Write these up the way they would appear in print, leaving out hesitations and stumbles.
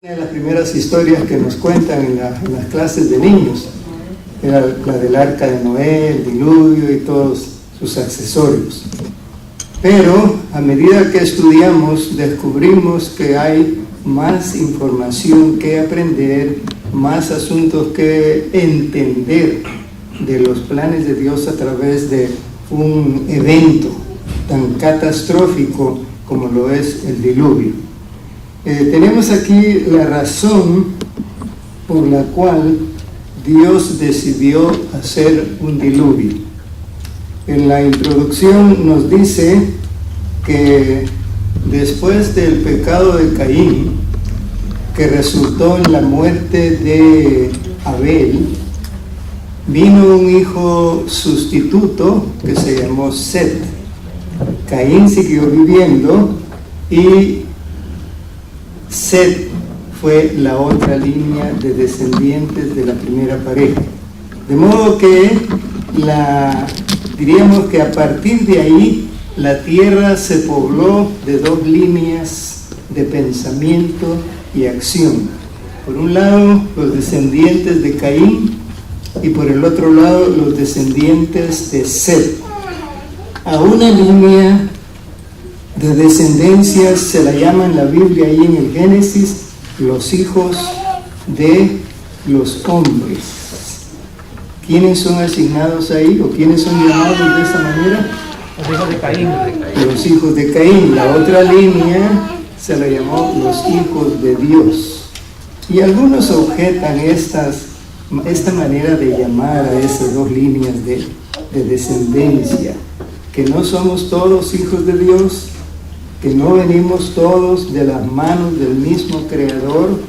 Una de las primeras historias que nos cuentan en las clases de niños era la del arca de Noé, el diluvio y todos sus accesorios. Pero a medida que estudiamos, descubrimos que hay más información que aprender, más asuntos que entender de los planes de Dios a través de un evento tan catastrófico como lo es el diluvio. Tenemos aquí la razón por la cual Dios decidió hacer un diluvio. En la introducción nos dice que después del pecado de Caín, que resultó en la muerte de Abel, vino un hijo sustituto que se llamó Set. Caín siguió viviendo y Set fue la otra línea de descendientes de la primera pareja. De modo que diríamos que a partir de ahí la tierra se pobló de dos líneas de pensamiento y acción. Por un lado, los descendientes de Caín y por el otro lado, los descendientes de Set. A una línea de descendencias se la llama en la Biblia, ahí en el Génesis, los hijos de los hombres. ¿Quiénes son asignados ahí o quiénes son llamados de esa manera? Los hijos de Caín. Los hijos de Caín. La otra línea se la llamó los hijos de Dios. Y algunos objetan esta manera de llamar a esas dos líneas de descendencia, que no somos todos hijos de Dios, que no venimos todos de las manos del mismo Creador,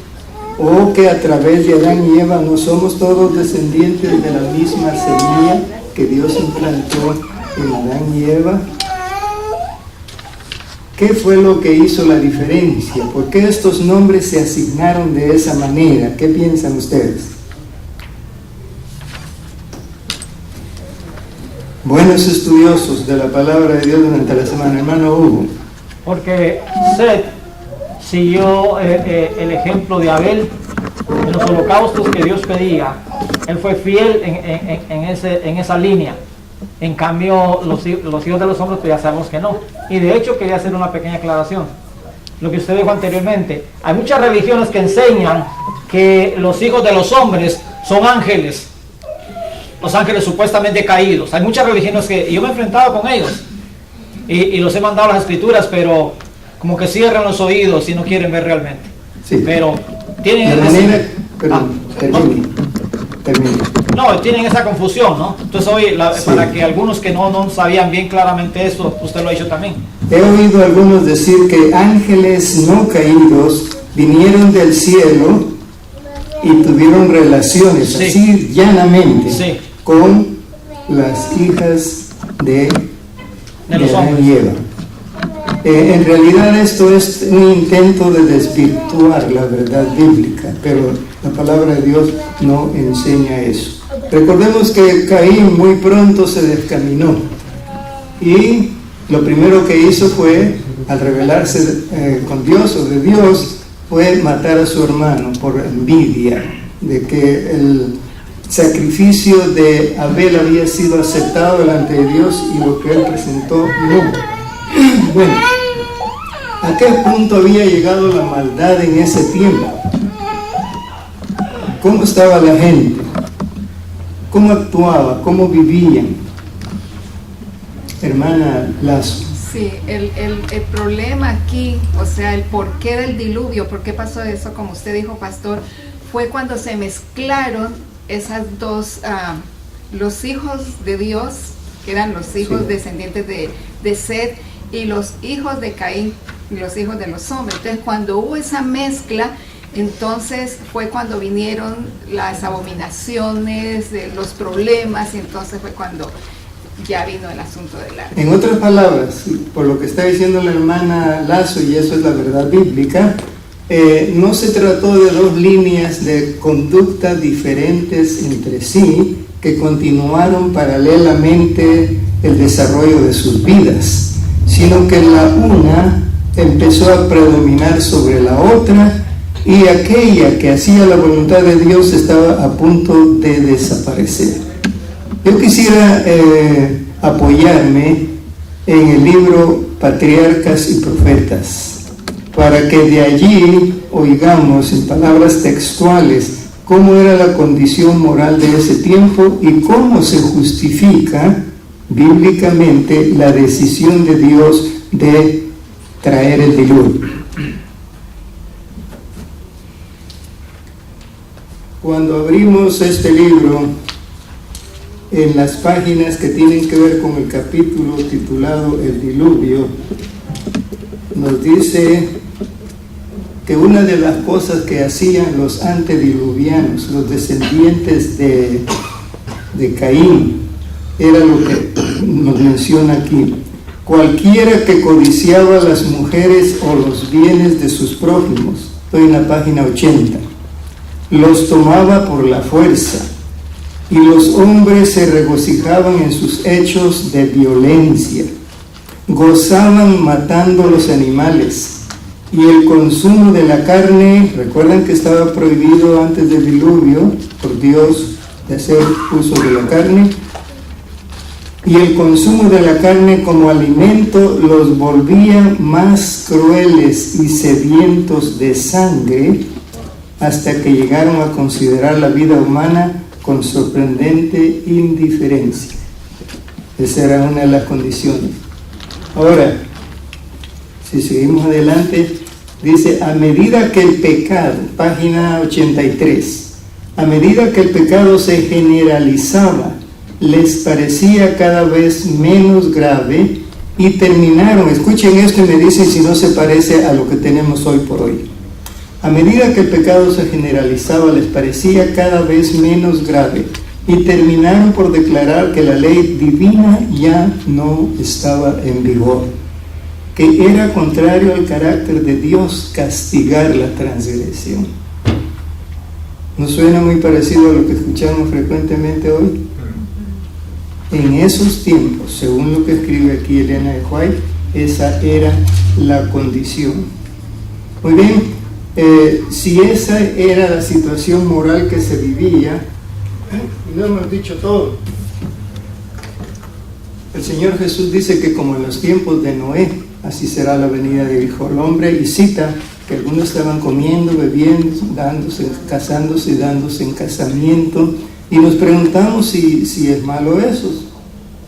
o que a través de Adán y Eva no somos todos descendientes de la misma semilla que Dios implantó en Adán y Eva. ¿Qué fue lo que hizo la diferencia? ¿Por qué estos nombres se asignaron de esa manera? ¿Qué piensan ustedes? Buenos estudiosos de la palabra de Dios durante la semana, hermano Hugo. Porque Set siguió el ejemplo de Abel en los holocaustos que Dios pedía. Él fue fiel en esa línea. En cambio, los hijos de los hombres, pues ya sabemos que no. Y de hecho, quería hacer una pequeña aclaración. Lo que usted dijo anteriormente, hay muchas religiones que enseñan que los hijos de los hombres son ángeles. Los ángeles supuestamente caídos. Hay muchas religiones que yo me he enfrentado con ellos. Y los he mandado a las escrituras, pero como que cierran los oídos y no quieren ver realmente. Sí. Pero tienen tienen esa confusión, ¿no? Entonces hoy, para que algunos que no sabían bien claramente eso, usted lo ha dicho también. He oído a algunos decir que ángeles no caídos vinieron del cielo y tuvieron relaciones, sí, así llanamente, sí, con las hijas de Adán y Eva. En realidad esto es un intento de desvirtuar la verdad bíblica, pero la palabra de Dios no enseña eso. Recordemos que Caín muy pronto se descaminó y lo primero que hizo fue, al rebelarse con Dios o de Dios, fue matar a su hermano por envidia de que el sacrificio de Abel había sido aceptado delante de Dios y lo que él presentó no. Bueno, ¿a qué punto había llegado la maldad en ese tiempo? ¿Cómo estaba la gente? ¿Cómo actuaba? ¿Cómo vivían? Hermana Lazo. Sí, el problema aquí, o sea, el porqué del diluvio, por qué pasó eso, como usted dijo, pastor, fue cuando se mezclaron esas dos, los hijos de Dios, que eran los hijos descendientes de Set, y los hijos de Caín, y los hijos de los hombres. Entonces, cuando hubo esa mezcla, entonces fue cuando vinieron las abominaciones, los problemas, y entonces fue cuando ya vino el asunto del arca. En otras palabras, por lo que está diciendo la hermana Lazo, y eso es la verdad bíblica, no se trató de dos líneas de conducta diferentes entre sí que continuaron paralelamente el desarrollo de sus vidas, sino que la una empezó a predominar sobre la otra y aquella que hacía la voluntad de Dios estaba a punto de desaparecer. Yo quisiera apoyarme en el libro Patriarcas y Profetas, para que de allí oigamos en palabras textuales cómo era la condición moral de ese tiempo y cómo se justifica bíblicamente la decisión de Dios de traer el diluvio. Cuando abrimos este libro, en las páginas que tienen que ver con el capítulo titulado El Diluvio, nos dice que una de las cosas que hacían los antediluvianos, los descendientes de Caín, era lo que nos menciona aquí: cualquiera que codiciaba a las mujeres o los bienes de sus prójimos, estoy en la página 80, los tomaba por la fuerza, y los hombres se regocijaban en sus hechos de violencia, gozaban matando los animales, y el consumo de la carne. Recuerdan que estaba prohibido antes del diluvio por Dios de hacer uso de la carne, y el consumo de la carne como alimento los volvía más crueles y sedientos de sangre, hasta que llegaron a considerar la vida humana con sorprendente indiferencia. Esa era una de las condiciones. Ahora, si seguimos adelante, dice: a medida que el pecado, página 83, a medida que el pecado se generalizaba, les parecía cada vez menos grave, y terminaron, escuchen esto y me dicen si no se parece a lo que tenemos hoy por hoy. A medida que el pecado se generalizaba, les parecía cada vez menos grave, y terminaron por declarar que la ley divina ya no estaba en vigor, que era contrario al carácter de Dios castigar la transgresión. ¿No suena muy parecido a lo que escuchamos frecuentemente hoy? En esos tiempos, según lo que escribe aquí Elena de White, esa era la condición. Muy bien. Si esa era la situación moral que se vivía, no hemos dicho todo. El Señor Jesús dice que como en los tiempos de Noé, así será la venida del Hijo del Hombre, y cita que algunos estaban comiendo, bebiendo, casándose y dándose en casamiento, y nos preguntamos si es malo eso.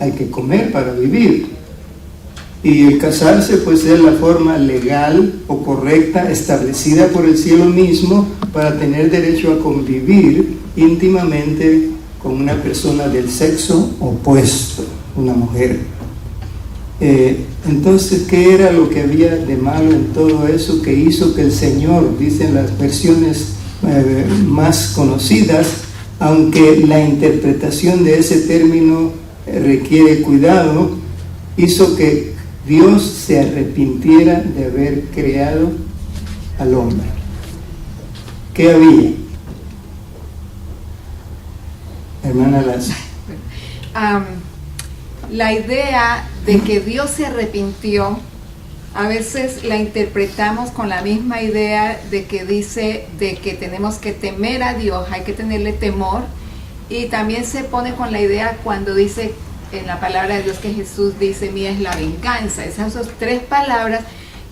Hay que comer para vivir. Y el casarse pues es la forma legal o correcta establecida por el cielo mismo para tener derecho a convivir íntimamente con una persona del sexo opuesto, una mujer. Entonces, ¿qué era lo que había de malo en todo eso que hizo que el Señor, dicen las versiones más conocidas, aunque la interpretación de ese término requiere cuidado, hizo que Dios se arrepintiera de haber creado al hombre? ¿Qué había? Hermana Lazo. La idea de que Dios se arrepintió, a veces la interpretamos con la misma idea de que dice de que tenemos que temer a Dios, hay que tenerle temor, y también se pone con la idea cuando dice en la palabra de Dios que Jesús dice: mía es la venganza. Esas son tres palabras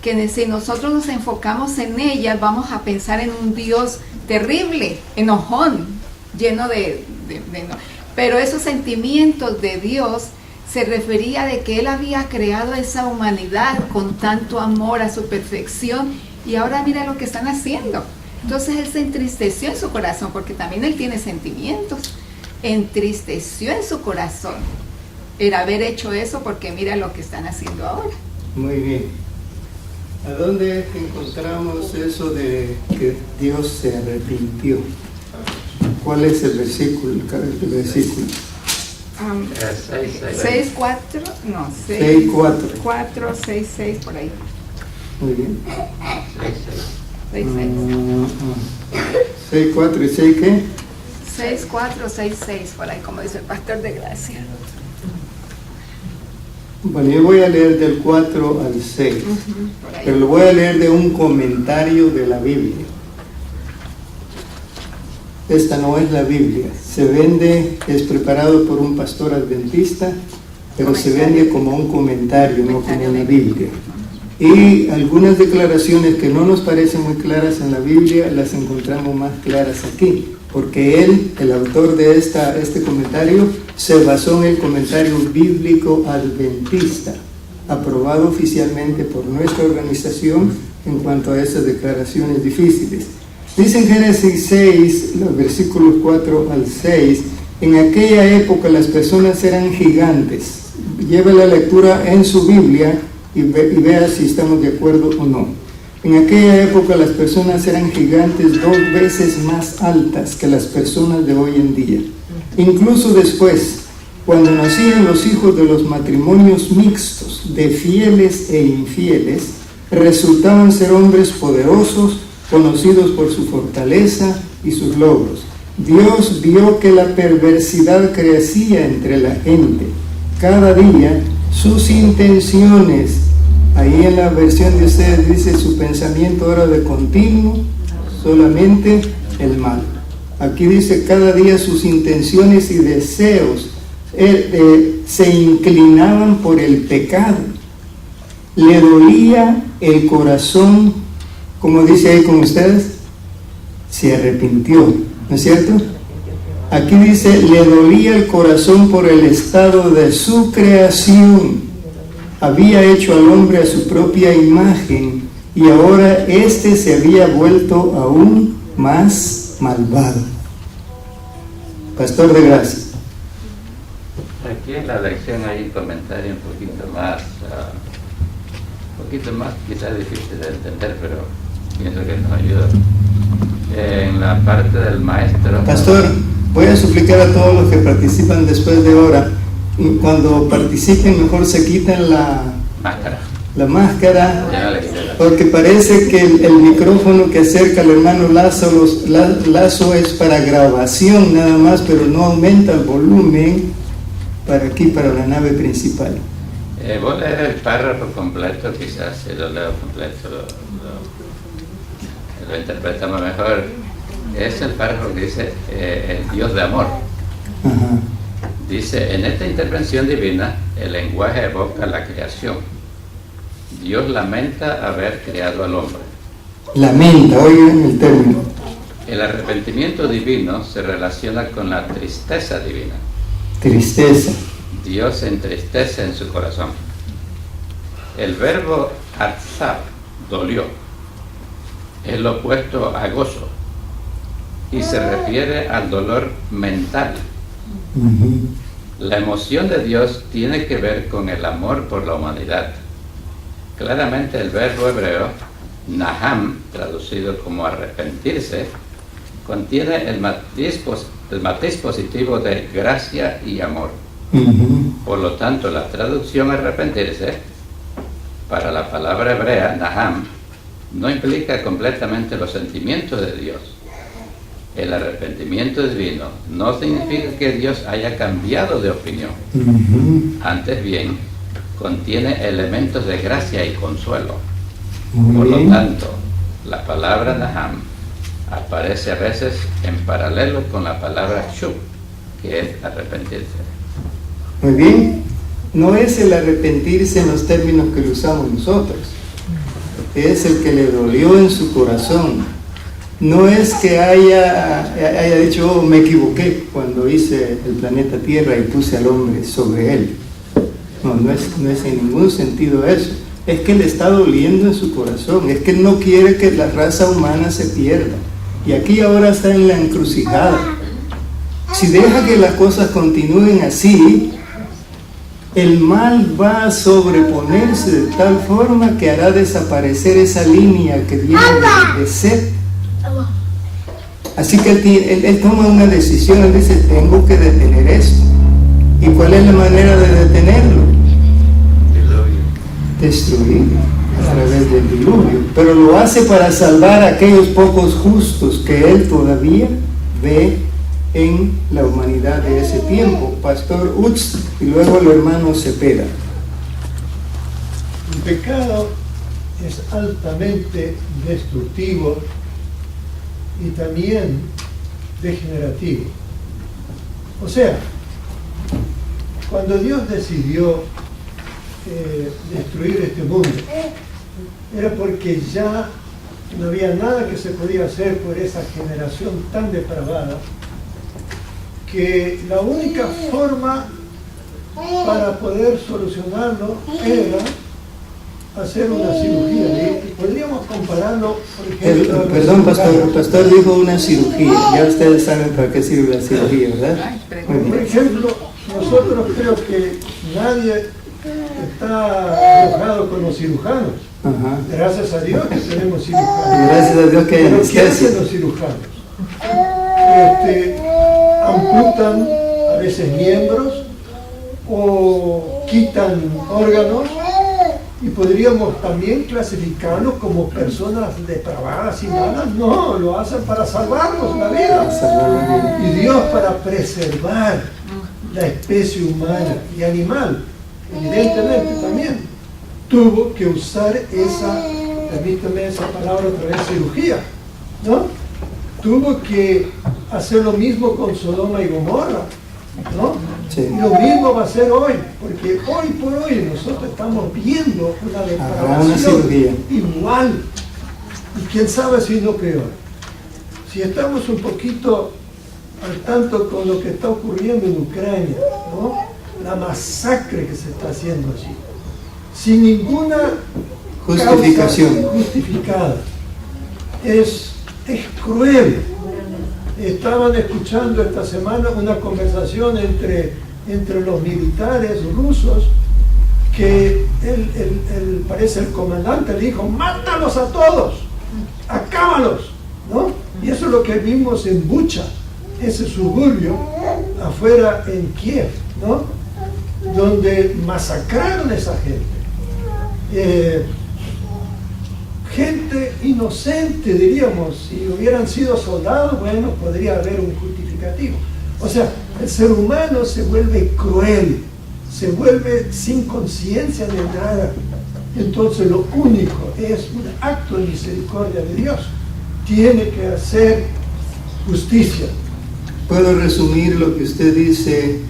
que si nosotros nos enfocamos en ellas, vamos a pensar en un Dios terrible, enojón, lleno de pero esos sentimientos de Dios se refería de que Él había creado esa humanidad con tanto amor a su perfección, y ahora mira lo que están haciendo. Entonces Él se entristeció en su corazón, porque también Él tiene sentimientos. Entristeció en su corazón el haber hecho eso, porque mira lo que están haciendo ahora. Muy bien. ¿A dónde encontramos eso de que Dios se arrepintió? ¿Cuál es el versículo? 6, 4, no, 6, 4. 4, 6, 6, por ahí. Muy bien. 6, 6, 4 y 6, ¿qué? 6, 4, 6, 6, por ahí, como dice el pastor de Gracia. Bueno, yo voy a leer del 4 al 6, pero lo voy a leer de un comentario de la Biblia. esta no es la Biblia. Se vende, es preparado por un pastor adventista, pero se vende como un comentario, no como una Biblia. Y algunas declaraciones que no nos parecen muy claras en la Biblia, las encontramos más claras aquí, porque él, el autor de este comentario, se basó en el comentario bíblico adventista, aprobado oficialmente por nuestra organización en cuanto a esas declaraciones difíciles. Dice en Génesis 6, los versículos 4 al 6, en aquella época las personas eran gigantes. Lleve la lectura en su Biblia y vea si estamos de acuerdo o no. En aquella época las personas eran gigantes 2 veces más altas que las personas de hoy en día. Incluso después, cuando nacían los hijos de los matrimonios mixtos, de fieles e infieles, resultaban ser hombres poderosos, conocidos por su fortaleza y sus logros. Dios vio que la perversidad crecía entre la gente. Cada día sus intenciones, ahí en la versión de ustedes dice su pensamiento era de continuo, solamente el mal. Aquí dice cada día sus intenciones y deseos se inclinaban por el pecado. Le dolía el corazón, como dice ahí con ustedes, se arrepintió, ¿no es cierto? Aquí dice, le dolía el corazón por el estado de su creación. Había hecho al hombre a su propia imagen y ahora éste se había vuelto aún más malvado. Pastor de Gracia. Aquí en la lección hay un comentario un poquito más quizás difícil de entender, pero pienso que nos ayuda. En la parte del maestro. Pastor, voy a suplicar a todos los que participan después de ahora, cuando participen mejor se quiten la máscara, porque parece que el micrófono que acerca el hermano Lazo es para grabación nada más, pero no aumenta el volumen para aquí, para la nave principal. Voy a leer el párrafo completo, quizás si lo leo completo lo interpretamos mejor. Es el párrafo que dice el Dios de amor. Ajá. Dice, en esta intervención divina, el lenguaje evoca la creación. Dios lamenta haber creado al hombre. Lamenta, oigan el término. El arrepentimiento divino se relaciona con la tristeza divina. Tristeza. Dios se entristece en su corazón. El verbo atzar, dolió, es lo opuesto a gozo y se refiere al dolor mental. La emoción de Dios tiene que ver con el amor por la humanidad. Claramente el verbo hebreo, naham, traducido como arrepentirse, contiene el matiz positivo de gracia y amor. Por lo tanto, la traducción arrepentirse, para la palabra hebrea, naham, no implica completamente los sentimientos de Dios. El arrepentimiento divino no significa que Dios haya cambiado de opinión. Antes bien, contiene elementos de gracia y consuelo. Por lo tanto, la palabra naham aparece a veces en paralelo con la palabra shub, que es arrepentirse. Muy bien, no es el arrepentirse en los términos que lo usamos nosotros, es el que le dolió en su corazón. No es que haya dicho, oh, me equivoqué cuando hice el planeta Tierra y puse al hombre sobre él. No es en ningún sentido eso. Es que le está doliendo en su corazón, es que él no quiere que la raza humana se pierda. Y aquí ahora está en la encrucijada. Si deja que las cosas continúen así, el mal va a sobreponerse de tal forma que hará desaparecer esa línea que viene de Set. Así que él toma una decisión, él dice, tengo que detener esto. ¿Y cuál es la manera de detenerlo? Destruir a través del diluvio. Pero lo hace para salvar a aquellos pocos justos que él todavía ve en la humanidad de ese tiempo. Pastor Utz y luego el hermano Cepeda. El pecado es altamente destructivo y también degenerativo. O sea, cuando Dios decidió destruir este mundo, era porque ya no había nada que se podía hacer por esa generación tan depravada, que la única forma para poder solucionarlo era hacer una cirugía. Y podríamos compararlo, por ejemplo... Perdón, el pastor dijo una cirugía. Ya ustedes saben para qué sirve la cirugía, ¿verdad? Muy Por bien. ejemplo, nosotros creo que nadie está enojado con los cirujanos. Ajá. Gracias a Dios que tenemos cirujanos. Gracias a Dios que hay Pero ¿qué anestesia. hacen los cirujanos? Amputan a veces miembros o quitan órganos, y podríamos también clasificarlos como personas depravadas y malas. No, lo hacen para salvarnos la vida. Y Dios, para preservar la especie humana y animal, evidentemente también tuvo que usar esa, permítame esa palabra otra vez, cirugía, ¿no? Tuvo que hacer lo mismo con Sodoma y Gomorra, ¿no? Sí. Y lo mismo va a ser hoy, porque hoy por hoy nosotros estamos viendo una depravación cirugía. igual, y quién sabe si no peor. Si estamos un poquito al tanto con lo que está ocurriendo en Ucrania, ¿no? La masacre que se está haciendo allí, sin ninguna Justificación. causa justificada, es cruel. Estaban escuchando esta semana una conversación entre los militares rusos, que parece el comandante le dijo: mátalos a todos, acábalos, ¿no? Y eso es lo que vimos en Bucha, ese suburbio afuera en Kiev, ¿no? Donde masacraron a esa gente. Gente inocente, diríamos. Si hubieran sido soldados, bueno, podría haber un justificativo. O sea, el ser humano se vuelve cruel, se vuelve sin conciencia de nada. Entonces lo único es un acto de misericordia de Dios. Tiene que hacer justicia. Puedo resumir lo que usted dice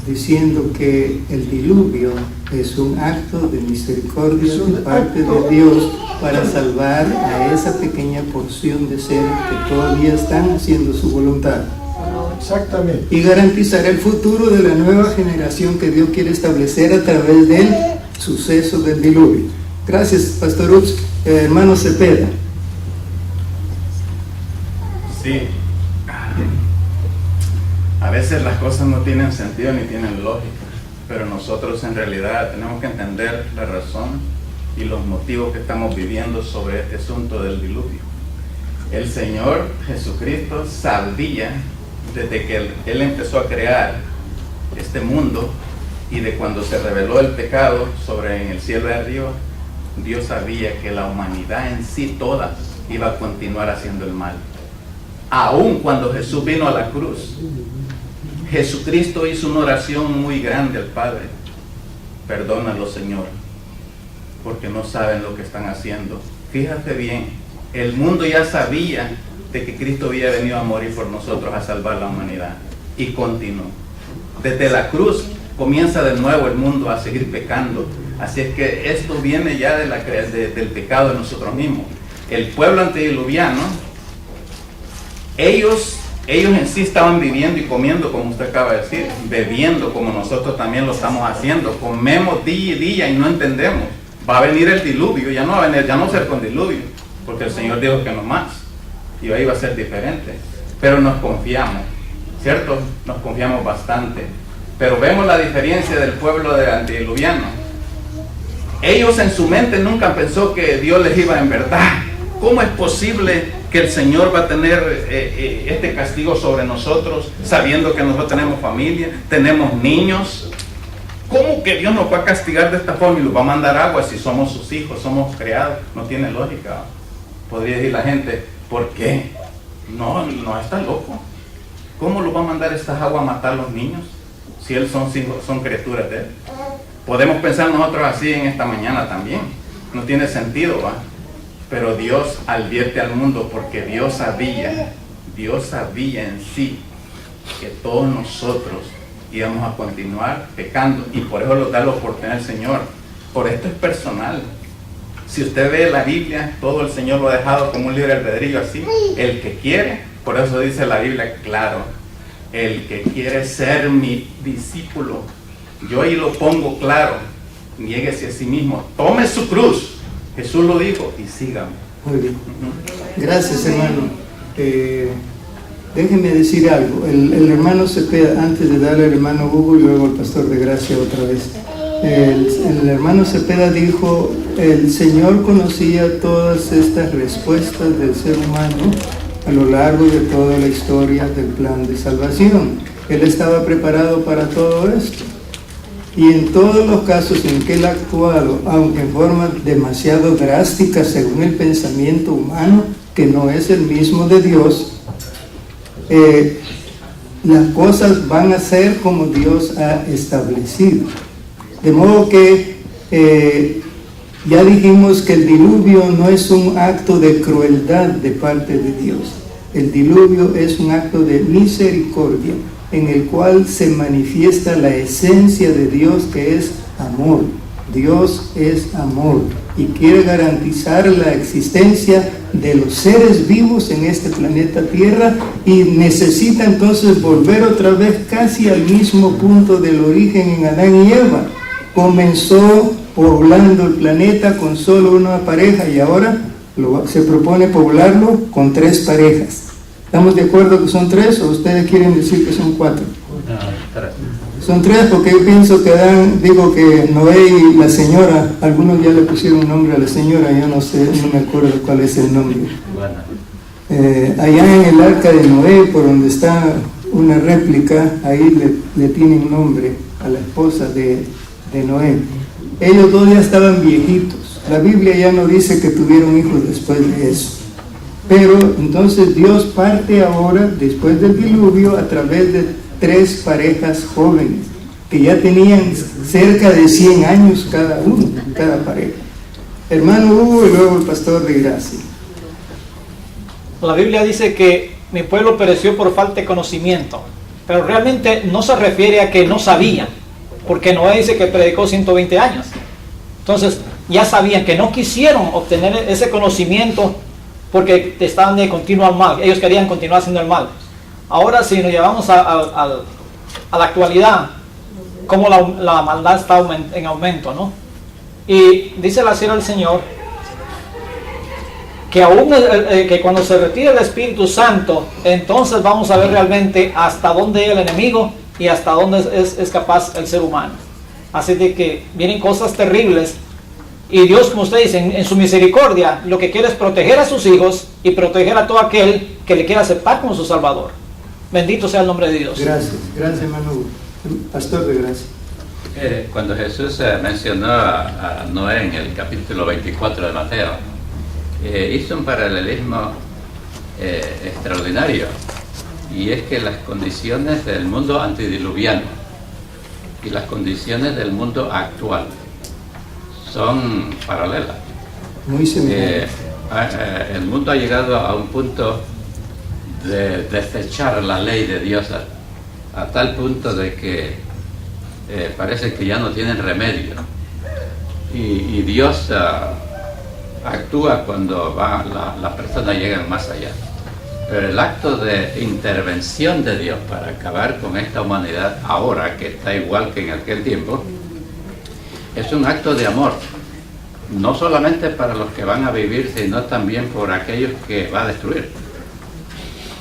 diciendo que el diluvio es un acto de misericordia de parte de Dios para salvar a esa pequeña porción de seres que todavía están haciendo su voluntad. Exactamente. Y garantizar el futuro de la nueva generación que Dios quiere establecer a través del suceso del diluvio. Gracias, Pastor Ups. Hermano Cepeda. Sí. A veces las cosas no tienen sentido ni tienen lógica, pero nosotros en realidad tenemos que entender la razón y los motivos que estamos viviendo sobre este asunto del diluvio. El Señor Jesucristo sabía desde que Él empezó a crear este mundo, y de cuando se reveló el pecado sobre en el cielo de arriba, Dios sabía que la humanidad en sí toda iba a continuar haciendo el mal. Aún cuando Jesús vino a la cruz, Jesucristo hizo una oración muy grande al Padre: perdónalo, Señor, porque no saben lo que están haciendo. Fíjate bien, el mundo ya sabía de que Cristo había venido a morir por nosotros, a salvar la humanidad, y continuó. Desde la cruz comienza de nuevo el mundo a seguir pecando. Así es que esto viene ya del pecado de nosotros mismos. El pueblo antediluviano, ellos en sí estaban viviendo y comiendo, como usted acaba de decir, bebiendo como nosotros también lo estamos haciendo. Comemos día y día y no entendemos. Va a venir el diluvio, ya no va a ser con diluvio, porque el Señor dijo que no más, y ahí va a ser diferente. Pero nos confiamos, ¿cierto? Nos confiamos bastante. Pero vemos la diferencia del pueblo de antediluviano. Ellos en su mente nunca pensó que Dios les iba en verdad. ¿Cómo es posible que el Señor va a tener este castigo sobre nosotros, sabiendo que nosotros tenemos familia, tenemos niños? ¿Cómo que Dios nos va a castigar de esta forma y nos va a mandar agua si somos sus hijos, somos creados? No tiene lógica. Podría decir la gente: ¿por qué? No está loco. ¿Cómo lo va a mandar estas aguas a matar a los niños si Él son criaturas de Él? Podemos pensar nosotros así en esta mañana también. No tiene sentido, ¿va? Pero Dios advierte al mundo porque Dios Dios sabía en sí que todos nosotros íbamos a continuar pecando, y por eso nos da la oportunidad el Señor. Por esto es personal. Si usted ve la Biblia, todo el Señor lo ha dejado como un libre albedrío, así. El que quiere, por eso dice la Biblia claro, el que quiere ser mi discípulo, yo ahí lo pongo claro, niéguese a sí mismo, tome su cruz, Jesús lo dijo, y sígame. Muy bien. Gracias, hermano. Déjenme decir algo. El hermano Cepeda, antes de darle al hermano Hugo y luego al pastor de Gracia otra vez. El hermano Cepeda dijo, el Señor conocía todas estas respuestas del ser humano a lo largo de toda la historia del plan de salvación. Él estaba preparado para todo esto. Y en todos los casos en que él ha actuado, aunque en forma demasiado drástica según el pensamiento humano, que no es el mismo de Dios, las cosas van a ser como Dios ha establecido. De modo que ya dijimos que el diluvio no es un acto de crueldad de parte de Dios. El diluvio es un acto de misericordia en el cual se manifiesta la esencia de Dios, que es amor. Dios es amor y quiere garantizar la existencia de los seres vivos en este planeta Tierra, y necesita entonces volver otra vez casi al mismo punto del origen en Adán y Eva. Comenzó poblando el planeta con solo una pareja y ahora se propone poblarlo con 3 parejas. ¿Estamos de acuerdo que son 3 o ustedes quieren decir que son 4? Son 3 porque yo pienso que que Noé y la señora, algunos ya le pusieron nombre a la señora, yo no sé, no me acuerdo cuál es el nombre. Allá en el arca de Noé, por donde está una réplica, ahí le tienen nombre a la esposa de Noé. Ellos 2 ya estaban viejitos. La Biblia ya no dice que tuvieron hijos después de eso. Pero entonces Dios parte ahora, después del diluvio, a través de 3 parejas jóvenes, que ya tenían cerca de 100 años cada pareja. Hermano Hugo y luego el pastor de Gracia. La Biblia dice que mi pueblo pereció por falta de conocimiento, pero realmente no se refiere a que no sabían, porque Noé dice que predicó 120 años. Entonces ya sabían que no quisieron obtener ese conocimiento porque estaban de continuo al mal, ellos querían continuar haciendo el mal. Ahora si nos llevamos a la actualidad, como la maldad está en aumento, ¿no? Y dice la sierva del Señor que aún que cuando se retire el Espíritu Santo, entonces vamos a ver realmente hasta dónde es el enemigo y hasta dónde es capaz el ser humano. Así de que vienen cosas terribles, y Dios, como usted dice, en su misericordia, lo que quiere es proteger a sus hijos y proteger a todo aquel que le quiera aceptar como su Salvador. Bendito sea el nombre de Dios. Gracias, hermano Hugo. Pastor de Gracia. Cuando Jesús mencionó a Noé en el capítulo 24 de Mateo, hizo un paralelismo extraordinario, y es que las condiciones del mundo antediluviano y las condiciones del mundo actual son paralelas. Muy similares. El mundo ha llegado a un punto de desechar la ley de Dios a tal punto de que parece que ya no tienen remedio, y Dios actúa cuando las personas llegan más allá. Pero el acto de intervención de Dios para acabar con esta humanidad ahora, que está igual que en aquel tiempo, es un acto de amor, no solamente para los que van a vivir, sino también por aquellos que va a destruir,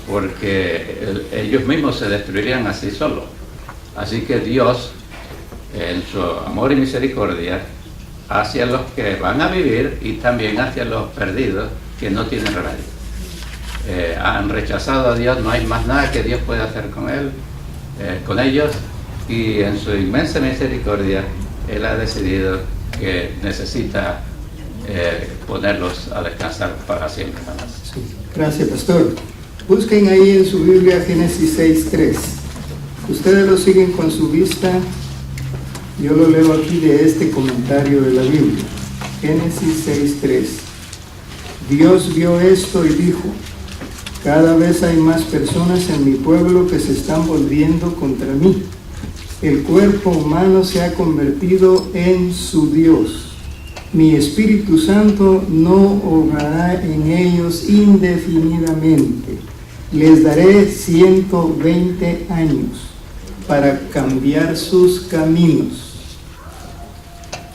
porque ellos mismos se destruirían así solos. Así que Dios, en su amor y misericordia, hacia los que van a vivir y también hacia los perdidos que no tienen remedio. Han rechazado a Dios, no hay más nada que Dios pueda hacer con ellos, y en su inmensa misericordia Él ha decidido que necesita ponerlos a descansar para siempre. Sí. Gracias, pastor. Busquen ahí en su Biblia Génesis 6:3. Ustedes lo siguen con su vista. Yo lo leo aquí de este comentario de la Biblia. Génesis 6:3. Dios vio esto y dijo: Cada vez hay más personas en mi pueblo que se están volviendo contra mí. El cuerpo humano se ha convertido en su Dios. Mi Espíritu Santo no obrará en ellos indefinidamente. Les daré 120 años para cambiar sus caminos.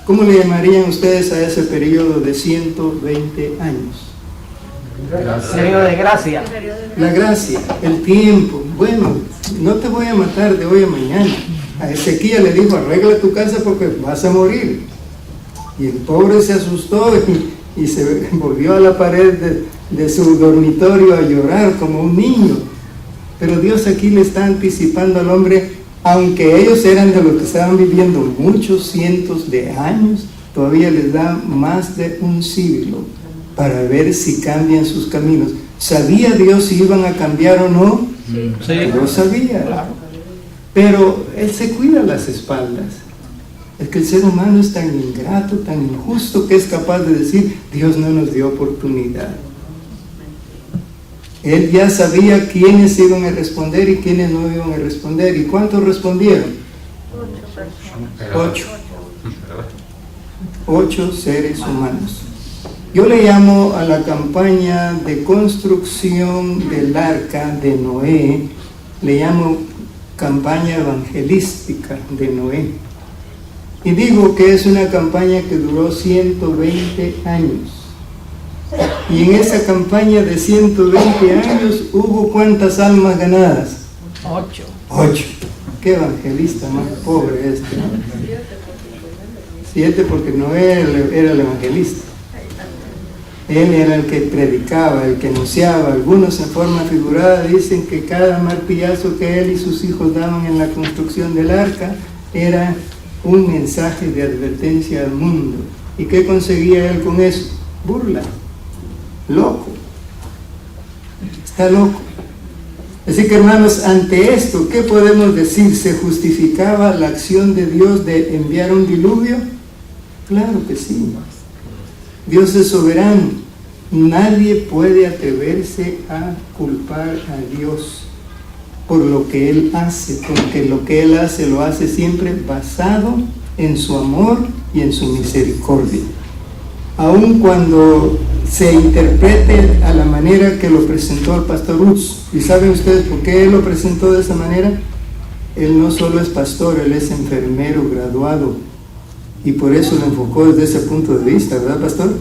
¿Cómo le llamarían ustedes a ese periodo de 120 años? Periodo de gracia. La gracia, el tiempo. Bueno, no te voy a matar de hoy a mañana. A Ezequiel le dijo, arregla tu casa porque vas a morir. Y el pobre se asustó y se volvió a la pared de su dormitorio a llorar como un niño. Pero Dios aquí le está anticipando al hombre, aunque ellos eran de los que estaban viviendo muchos cientos de años, todavía les da más de un siglo para ver si cambian sus caminos. ¿Sabía Dios si iban a cambiar o no? Sí. Lo sabía. Pero Él se cuida las espaldas. Es que el ser humano es tan ingrato, tan injusto, que es capaz de decir, Dios no nos dio oportunidad. Él ya sabía quiénes iban a responder y quiénes no iban a responder. ¿Y cuántos respondieron? 8. 8 seres humanos. Yo le llamo a la campaña de construcción del arca de Noé, le llamo campaña evangelística de Noé. Y digo que es una campaña que duró 120 años. Y en esa campaña de 120 años hubo ¿cuántas almas ganadas? 8. 8. Qué evangelista más pobre este, ¿no? 7 porque Noé era el evangelista. Él era el que predicaba, el que anunciaba. Algunos en forma figurada dicen que cada martillazo que él y sus hijos daban en la construcción del arca era un mensaje de advertencia al mundo. ¿Y qué conseguía él con eso? Burla. Loco. Está loco. Así que, hermanos, ante esto, ¿qué podemos decir? ¿Se justificaba la acción de Dios de enviar un diluvio? Claro que sí. Dios es soberano. Nadie puede atreverse a culpar a Dios por lo que Él hace, porque lo que Él hace lo hace siempre basado en su amor y en su misericordia. Aun cuando se interprete a la manera que lo presentó el pastor Utz. ¿Y saben ustedes por qué él lo presentó de esa manera? Él no solo es pastor, él es enfermero graduado. Y por eso lo enfocó desde ese punto de vista, ¿verdad, pastor?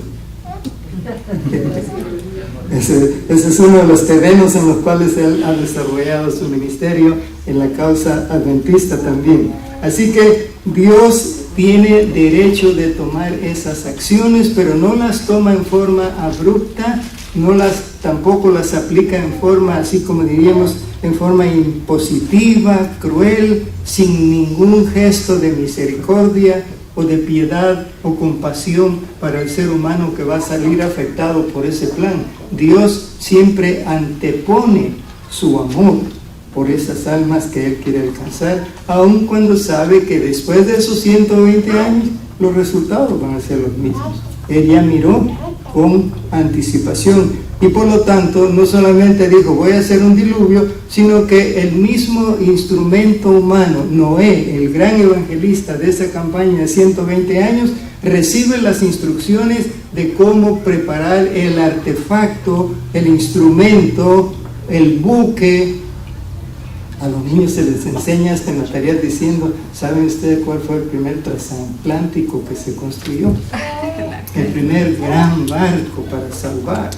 Ese es uno de los terrenos en los cuales él ha desarrollado su ministerio, en la causa adventista también. Así que Dios tiene derecho de tomar esas acciones, pero no las toma en forma abrupta, tampoco las aplica en forma, así como diríamos, en forma impositiva, cruel, sin ningún gesto de misericordia o de piedad o compasión para el ser humano que va a salir afectado por ese plan. Dios siempre antepone su amor por esas almas que Él quiere alcanzar, aun cuando sabe que después de esos 120 años los resultados van a ser los mismos. Él ya miró con anticipación y por lo tanto no solamente dijo voy a hacer un diluvio, sino que el mismo instrumento humano, Noé, el gran evangelista de esa campaña de 120 años, recibe las instrucciones de cómo preparar el artefacto, el instrumento, el buque. A los niños se les enseña hasta en la tarea diciendo, ¿saben ustedes cuál fue el primer transatlántico que se construyó? El primer gran barco para salvar.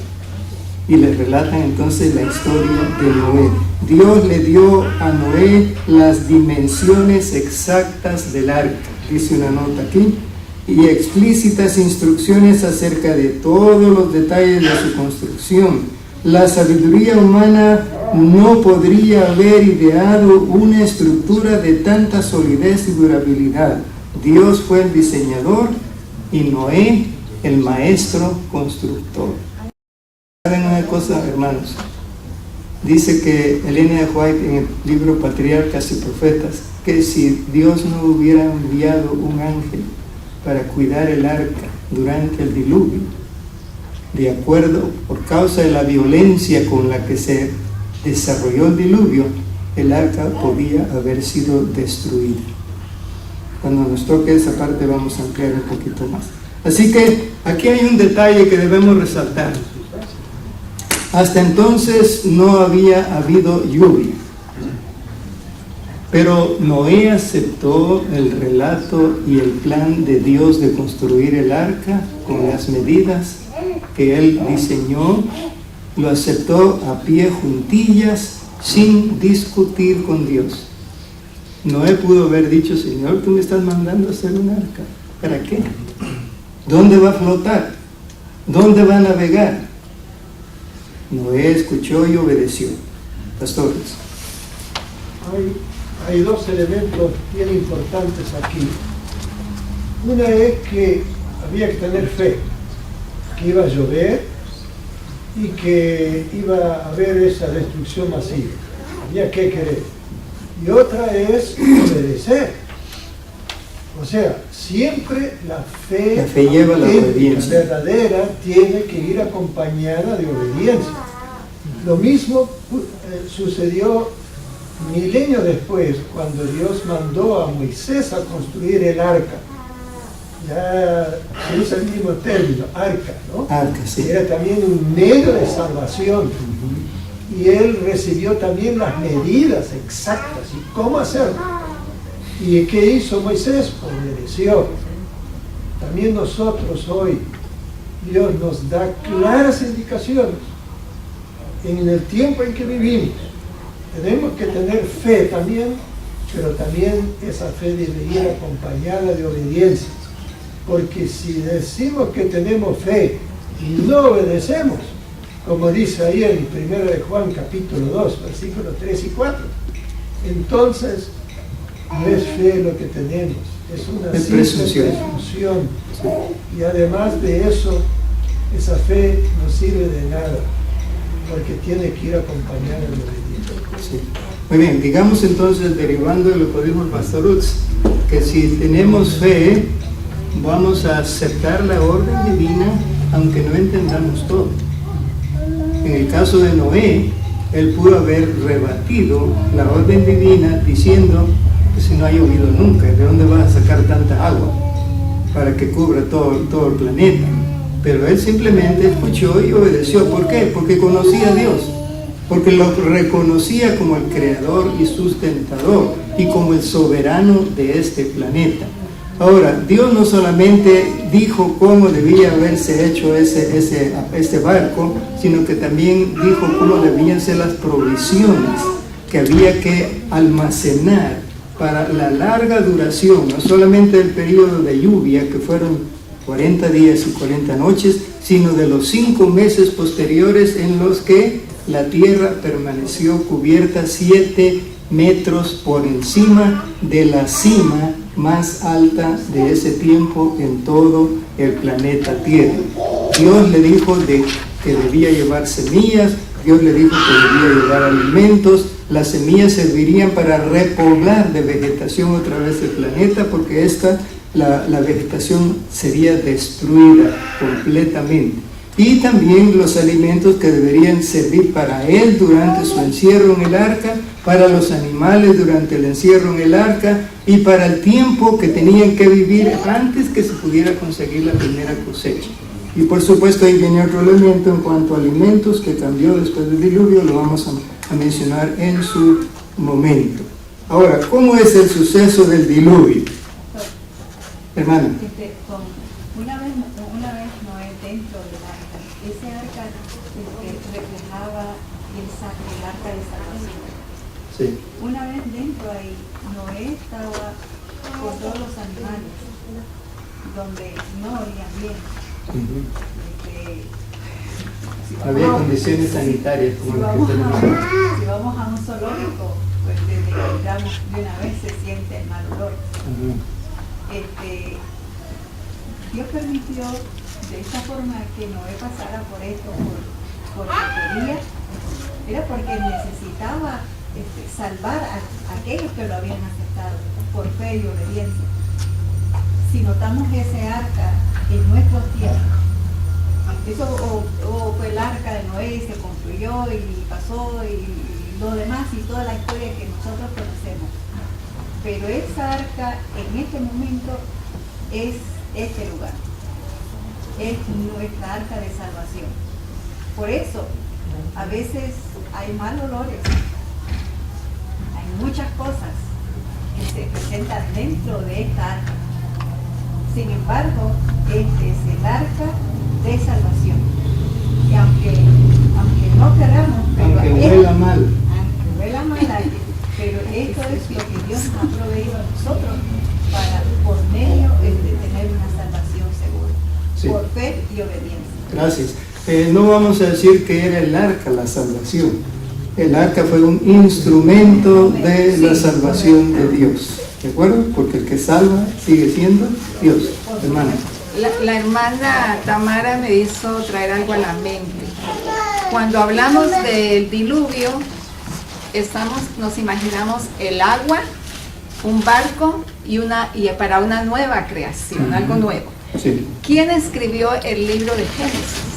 Y les relatan entonces la historia de Noé. Dios le dio a Noé las dimensiones exactas del arca, dice una nota aquí, y explícitas instrucciones acerca de todos los detalles de su construcción. La sabiduría humana no podría haber ideado una estructura de tanta solidez y durabilidad. Dios fue el diseñador y Noé el maestro constructor. ¿Saben una cosa, hermanos? Dice que Elena de White en el libro Patriarcas y Profetas, que si Dios no hubiera enviado un ángel para cuidar el arca durante el diluvio, de acuerdo, por causa de la violencia con la que se desarrolló el diluvio, el arca podía haber sido destruida. Cuando nos toque esa parte vamos a ampliar un poquito más. Así que aquí hay un detalle que debemos resaltar. Hasta entonces no había habido lluvia, pero Noé aceptó el relato y el plan de Dios de construir el arca con las medidas que él diseñó. Lo aceptó a pie juntillas, sin discutir con Dios. Noé pudo haber dicho: Señor, tú me estás mandando a hacer un arca, ¿para qué? ¿Dónde va a flotar? ¿Dónde va a navegar? Noé escuchó y obedeció. Pastores. Hay dos elementos bien importantes aquí. Una es que había que tener fe, que iba a llover y que iba a haber esa destrucción masiva. Había que querer. Y otra es obedecer. O sea, siempre la fe lleva la obediencia verdadera tiene que ir acompañada de obediencia. Lo mismo sucedió milenios después, cuando Dios mandó a Moisés a construir el arca. Ya se usa el mismo término, arca, ¿no? Arca, sí. Era también un medio de salvación. Y él recibió también las medidas exactas y cómo hacerlo. ¿Y qué hizo Moisés? Obedeció. También nosotros hoy, Dios nos da claras indicaciones en el tiempo en que vivimos. Tenemos que tener fe también, pero también esa fe debe ir acompañada de obediencia. Porque si decimos que tenemos fe y no obedecemos, como dice ahí en 1 de Juan capítulo 2, versículos 3 y 4, entonces no es fe lo que tenemos, es una simple presunción. Y además de eso, esa fe no sirve de nada, porque tiene que ir acompañada de obediencia. Sí. Muy bien, digamos entonces, derivando de lo que dijo el pastor Utz, que si tenemos fe, vamos a aceptar la orden divina, aunque no entendamos todo. En el caso de Noé, él pudo haber rebatido la orden divina diciendo que si no ha llovido nunca, ¿de dónde vas a sacar tanta agua para que cubra todo el planeta? Pero él simplemente escuchó y obedeció. ¿Por qué? Porque conocía a Dios, porque lo reconocía como el creador y sustentador y como el soberano de este planeta. Ahora, Dios no solamente dijo cómo debía haberse hecho este barco, sino que también dijo cómo debían ser las provisiones que había que almacenar para la larga duración, no solamente del periodo de lluvia, que fueron 40 días y 40 noches, sino de los 5 meses posteriores en los que la tierra permaneció cubierta 7 metros por encima de la cima más alta de ese tiempo en todo el planeta Tierra. Dios le dijo que debía llevar semillas, Dios le dijo que debía llevar alimentos. Las semillas servirían para repoblar de vegetación otra vez el planeta, porque la vegetación sería destruida completamente. Y también los alimentos que deberían servir para él durante su encierro en el arca, para los animales durante el encierro en el arca y para el tiempo que tenían que vivir antes que se pudiera conseguir la primera cosecha. Y por supuesto ahí viene otro elemento en cuanto a alimentos que cambió después del diluvio, lo vamos a mencionar en su momento. Ahora, ¿cómo es el suceso del diluvio? Hermana. Una vez Noé dentro del arca, ese arca reflejaba el arca de salvación. Sí. Una vez dentro ahí, Noé estaba con todos los animales, donde no olían bien. Había condiciones sanitarias como las que tenemos. Si vamos a un zoológico, pues desde que entramos de una vez se siente el mal olor. Dios permitió de esta forma que Noé pasara por esto, por quería, era porque necesitaba salvar a aquellos que lo habían aceptado por fe y obediencia. Si notamos ese arca en nuestros tiempos, Eso o fue el arca de Noé, se construyó y pasó y lo demás y toda la historia que nosotros conocemos. Pero esa arca en este momento es este lugar, es nuestra arca de salvación. Por eso a veces hay mal olores, hay muchas cosas que se presentan dentro de esta arca. Sin embargo, este es el arca de salvación. Y aunque no queramos, pero Aunque huela mal. aunque huela mal, pero esto es lo que Dios nos ha proveído a nosotros para, por medio de tener una salvación segura, Sí. por fe y obediencia. Gracias. No vamos a decir que era el arca la salvación. El arca fue un instrumento de la salvación de Dios. ¿De acuerdo? Porque el que salva sigue siendo Dios, hermano. La hermana Tamara me hizo traer algo a la mente. Cuando hablamos del diluvio, nos imaginamos el agua, un barco y para una nueva creación, algo nuevo. Sí. ¿Quién escribió el libro de Génesis?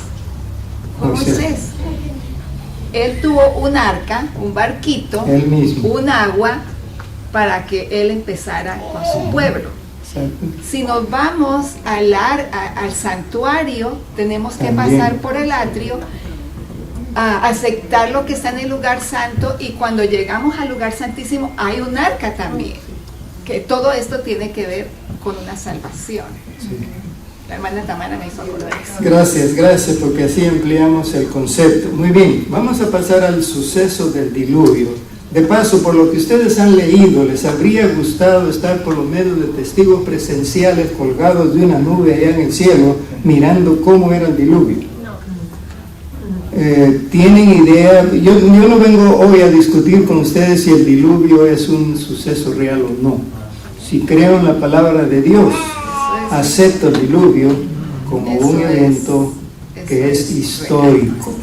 Fue Moisés. Él tuvo un arca, un barquito, Él mismo. un agua para que él empezara con su pueblo. Exacto. Si nos vamos al santuario, tenemos que También. pasar por el atrio, a aceptar lo que está en el lugar santo, y cuando llegamos al lugar santísimo hay un arca también, que todo esto tiene que ver con una salvación. Sí. La hermana Tamara me hizo acordar eso. Gracias, porque así ampliamos el concepto. Muy bien, vamos a pasar al suceso del diluvio. De paso, por lo que ustedes han leído, ¿les habría gustado estar por lo menos de testigos presenciales colgados de una nube allá en el cielo, mirando cómo era el diluvio? ¿Tienen idea? Yo no vengo hoy a discutir con ustedes si el diluvio es un suceso real o no. Si creo en la palabra de Dios, acepto el diluvio como un evento que es histórico.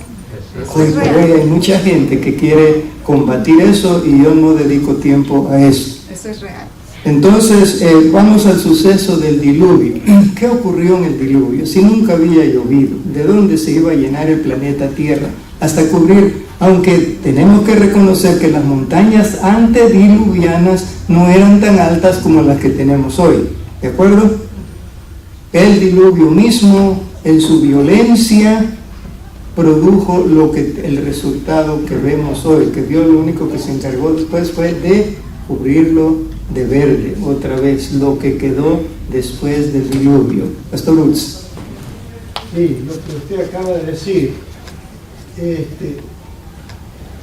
Hoy por hoy hay mucha gente que quiere combatir eso y yo no dedico tiempo a eso. Eso es real. Entonces, vamos al suceso del diluvio. ¿Qué ocurrió en el diluvio? Si nunca había llovido, ¿de dónde se iba a llenar el planeta Tierra? Hasta cubrir, aunque tenemos que reconocer que las montañas antediluvianas no eran tan altas como las que tenemos hoy. ¿De acuerdo? El diluvio mismo, en su violencia, produjo el resultado que vemos hoy, que Dios lo único que se encargó después fue de cubrirlo de verde, otra vez, lo que quedó después del diluvio. Pastor Lutz. Sí, lo que usted acaba de decir,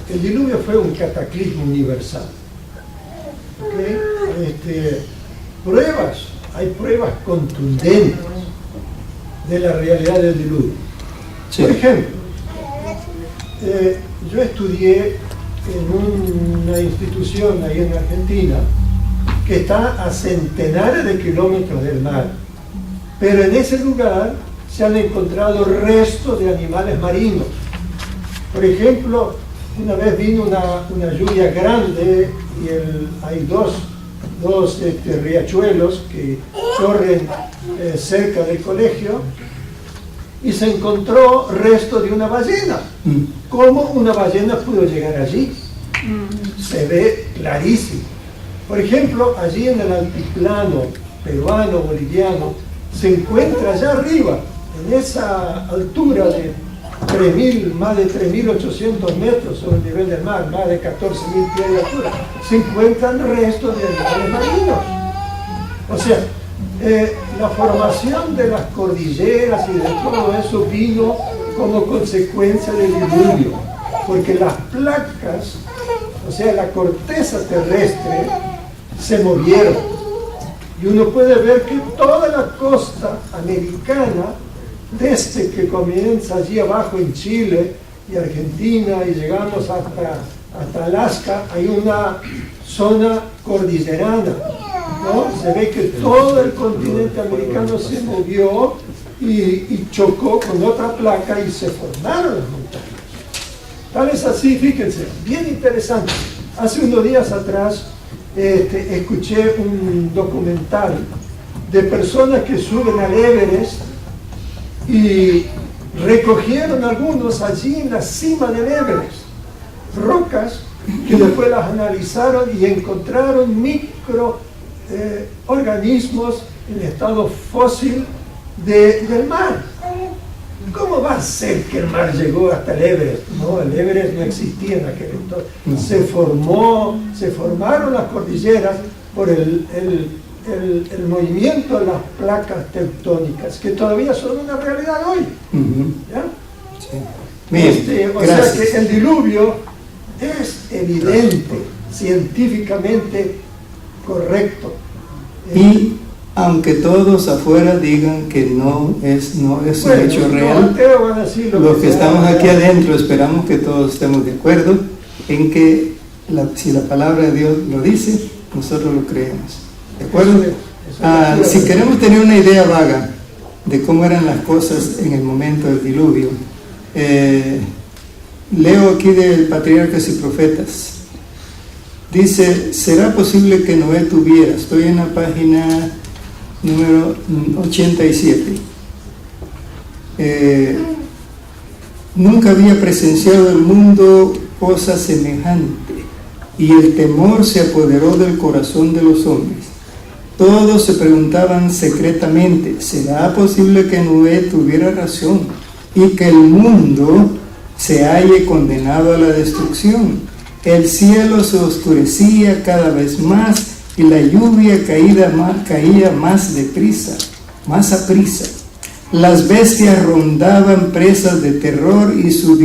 el diluvio fue un cataclismo universal. ¿Okay? Hay pruebas contundentes de la realidad del diluvio. Sí. Por ejemplo, yo estudié en una institución ahí en Argentina que está a centenares de kilómetros del mar, pero en ese lugar se han encontrado restos de animales marinos. Por ejemplo, una vez vino una lluvia grande y hay dos riachuelos que corren cerca del colegio, y se encontró resto de una ballena. ¿Cómo una ballena pudo llegar allí? Se ve clarísimo. Por ejemplo, allí en el altiplano peruano, boliviano, se encuentra allá arriba, en esa altura de más de 3.800 metros sobre el nivel del mar, más de 14.000 pies de altura, se encuentran restos de animales marinos. O sea, la formación de las cordilleras y de todo eso vino como consecuencia del diluvio, porque las placas, o sea, la corteza terrestre, se movieron. Y uno puede ver que toda la costa americana, desde que comienza allí abajo en Chile y Argentina y llegamos hasta Alaska, hay una zona cordillerana, ¿no? Se ve que todo el continente americano se movió y chocó con otra placa y se formaron las montañas. Tal es así, fíjense, bien interesante. Hace unos días atrás escuché un documental de personas que suben al Everest y recogieron algunos allí en la cima del Everest rocas que después las analizaron y encontraron microorganismos en estado fósil del mar. ¿Cómo va a ser que el mar llegó hasta el Everest? No, el Everest no existía en aquel entonces. Se formaron las cordilleras por el movimiento de las placas tectónicas, que todavía son una realidad hoy. ¿Ya? Sí. Bien, o sea que el diluvio es evidente, científicamente correcto. Y aunque todos afuera digan que no es un hecho real, los que estamos aquí adentro esperamos que todos estemos de acuerdo en que si la palabra de Dios lo dice, nosotros lo creemos. ¿De acuerdo? Si queremos tener una idea vaga de cómo eran las cosas en el momento del diluvio, leo aquí del Patriarcas y Profetas. Dice: ¿será posible que Noé tuviera? Estoy en la página número 87. Nunca había presenciado el mundo cosa semejante, y el temor se apoderó del corazón de los hombres. Todos se preguntaban secretamente: ¿será posible que Noé tuviera razón y que el mundo se halle condenado a la destrucción? El cielo se oscurecía cada vez más y la lluvia caía más deprisa, más aprisa. Las bestias rondaban presas de terror y sus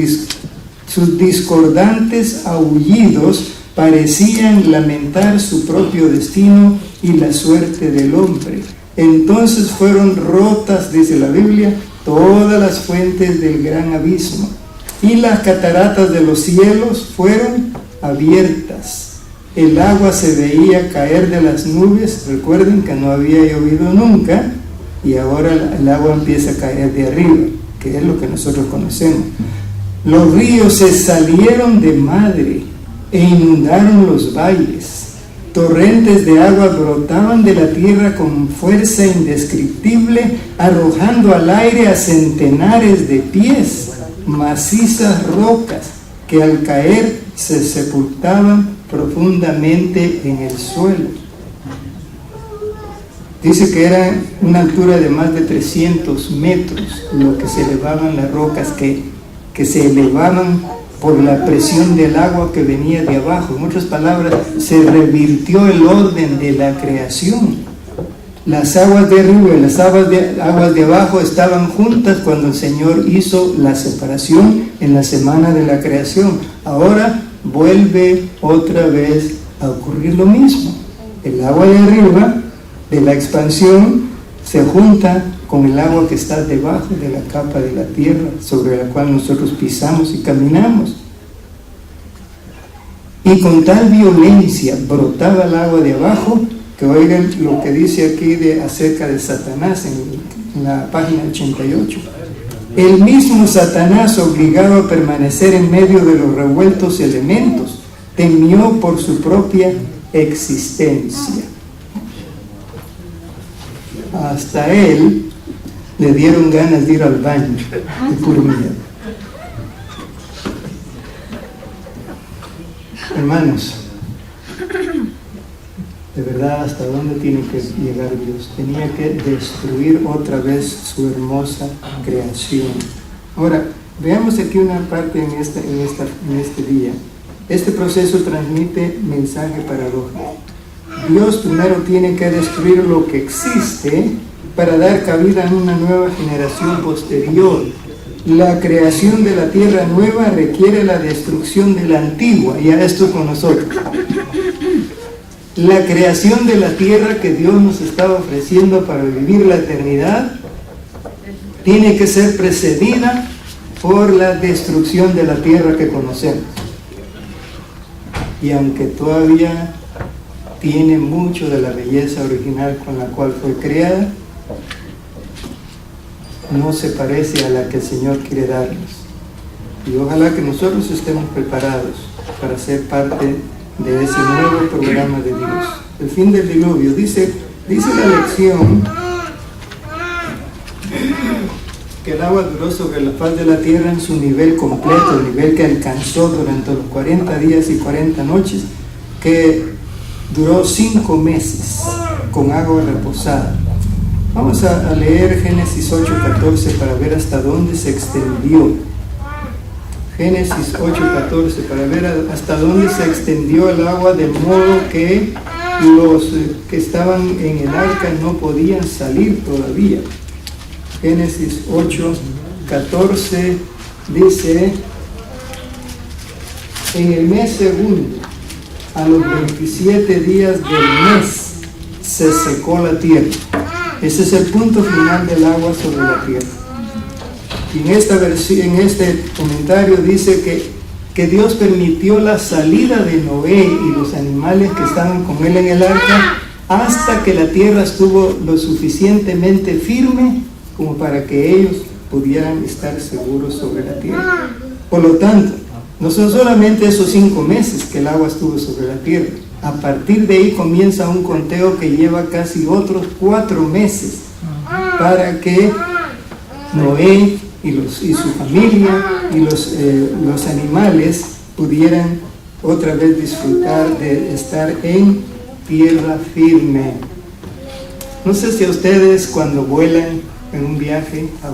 discordantes aullidos parecían lamentar su propio destino y la suerte del hombre. Entonces fueron rotas, dice la Biblia, todas las fuentes del gran abismo, y las cataratas de los cielos fueron abiertas. El agua se veía caer de las nubes. Recuerden que no había llovido nunca, y ahora el agua empieza a caer de arriba, que es lo que nosotros conocemos. Los ríos se salieron de madre e inundaron los valles. Torrentes de agua brotaban de la tierra con fuerza indescriptible, arrojando al aire a centenares de pies macizas rocas que al caer se sepultaban profundamente en el suelo. Dice que era una altura de más de 300 metros lo que se elevaban las rocas, que se elevaban por la presión del agua que venía de abajo. En otras palabras, se revirtió el orden de la creación. Las aguas de arriba y las aguas de abajo estaban juntas cuando el Señor hizo la separación en la semana de la creación. Ahora vuelve otra vez a ocurrir lo mismo. El agua de arriba de la expansión se junta con el agua que está debajo de la capa de la tierra sobre la cual nosotros pisamos y caminamos. Y con tal violencia brotaba el agua de abajo, que oigan lo que dice aquí acerca de Satanás en la página 88. El mismo Satanás, obligado a permanecer en medio de los revueltos elementos, temió por su propia existencia. Hasta él le dieron ganas de ir al baño de puro miedo. Hermanos, de verdad, ¿hasta dónde tiene que llegar Dios? Tenía que destruir otra vez su hermosa creación. Ahora, veamos aquí una parte en este día. Este proceso transmite mensaje paradójico. Dios primero tiene que destruir lo que existe para dar cabida a una nueva generación posterior. La creación de la tierra nueva requiere la destrucción de la antigua, y a esto con nosotros. La creación de la tierra que Dios nos está ofreciendo para vivir la eternidad tiene que ser precedida por la destrucción de la tierra que conocemos. Y aunque todavía tiene mucho de la belleza original con la cual fue creada, no se parece a la que el Señor quiere darnos. Y ojalá que nosotros estemos preparados para ser parte de ese nuevo programa de Dios. El fin del diluvio. Dice la lección que el agua duró sobre la faz de la tierra en su nivel completo, el nivel que alcanzó durante los 40 días y 40 noches, que duró 5 meses con agua reposada. Vamos a leer Génesis 8:14 para ver hasta dónde se extendió. Génesis 8:14 para ver hasta dónde se extendió el agua, de modo que los que estaban en el arca no podían salir todavía. Génesis 8:14 dice: en el mes segundo, a los 27 días del mes, se secó la tierra. Ese es el punto final del agua sobre la tierra. Y en este comentario dice que Dios permitió la salida de Noé y los animales que estaban con él en el arca hasta que la tierra estuvo lo suficientemente firme como para que ellos pudieran estar seguros sobre la tierra. Por lo tanto, no son solamente esos 5 meses que el agua estuvo sobre la tierra. A partir de ahí comienza un conteo que lleva casi otros 4 meses para que Noé y su familia y los animales pudieran otra vez disfrutar de estar en tierra firme. No sé si a ustedes, cuando vuelan en un viaje a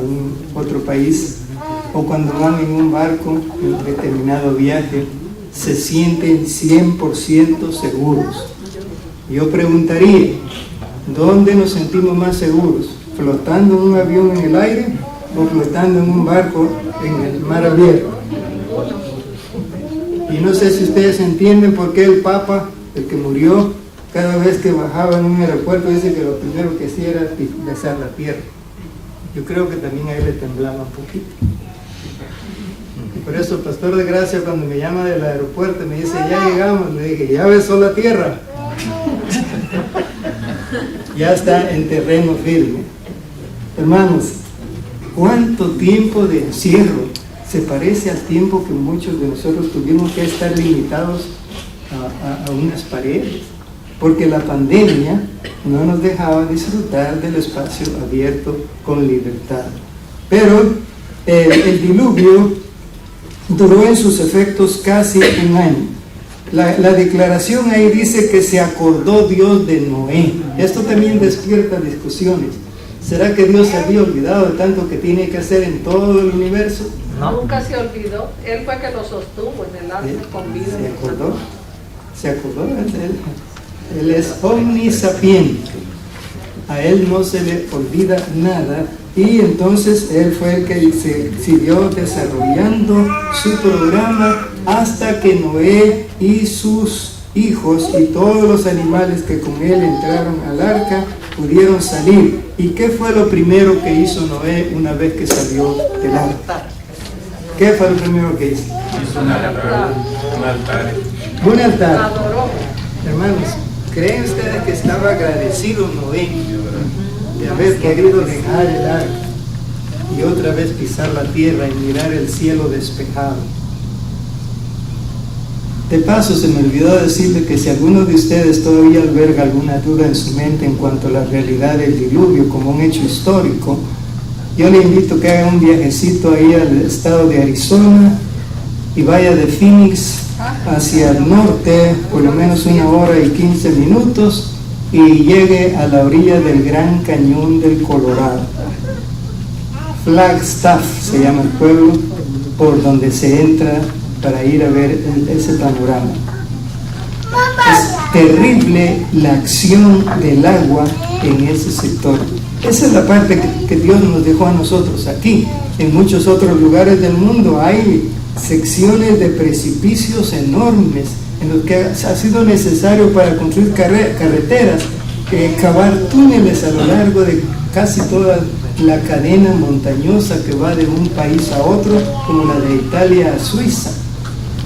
otro país o cuando van en un barco en un determinado viaje, se sienten 100% seguros. Yo preguntaría, ¿dónde nos sentimos más seguros? ¿Flotando en un avión en el aire o flotando en un barco en el mar abierto? Y no sé si ustedes entienden por qué el Papa, el que murió, cada vez que bajaba en un aeropuerto, dice que lo primero que hacía era besar la tierra. Yo creo que también a él le temblaba un poquito. Y por eso el pastor de Gracia, cuando me llama del aeropuerto, me dice: ya llegamos. Le dije: ya besó la tierra. Ya está en terreno firme. Hermanos, ¿cuánto tiempo de encierro se parece al tiempo que muchos de nosotros tuvimos que estar limitados a unas paredes? Porque la pandemia no nos dejaba disfrutar del espacio abierto con libertad. Pero el diluvio duró en sus efectos casi un año. La declaración ahí dice que se acordó Dios de Noé. Esto también despierta discusiones. ¿Será que Dios se había olvidado de tanto que tiene que hacer en todo el universo? No. Nunca se olvidó. Él fue que lo sostuvo en el arca con vida. Se acordó. Él es omnisapiente. A él no se le olvida nada. Y entonces él fue el que se siguió desarrollando su programa hasta que Noé y sus hijos y todos los animales que con él entraron al arca pudieron salir. ¿Y qué fue lo primero que hizo Noé una vez que salió del arca? ¿Qué fue lo primero que hizo? Hizo un altar. Un altar. Hermanos, ¿creen ustedes que estaba agradecido Noé de haber querido dejar el arca y otra vez pisar la tierra y mirar el cielo despejado? De paso, se me olvidó decirle que si alguno de ustedes todavía alberga alguna duda en su mente en cuanto a la realidad del diluvio como un hecho histórico, yo le invito a que haga un viajecito ahí al estado de Arizona y vaya de Phoenix hacia el norte por lo menos 1 hora y 15 minutos y llegue a la orilla del Gran Cañón del Colorado. Flagstaff se llama el pueblo por donde se entra para ir a ver ese panorama. Es terrible la acción del agua en ese sector. Esa es la parte que Dios nos dejó a nosotros aquí. En muchos otros lugares del mundo hay secciones de precipicios enormes en los que ha sido necesario para construir carreteras, cavar túneles a lo largo de casi toda la cadena montañosa que va de un país a otro, como la de Italia a Suiza.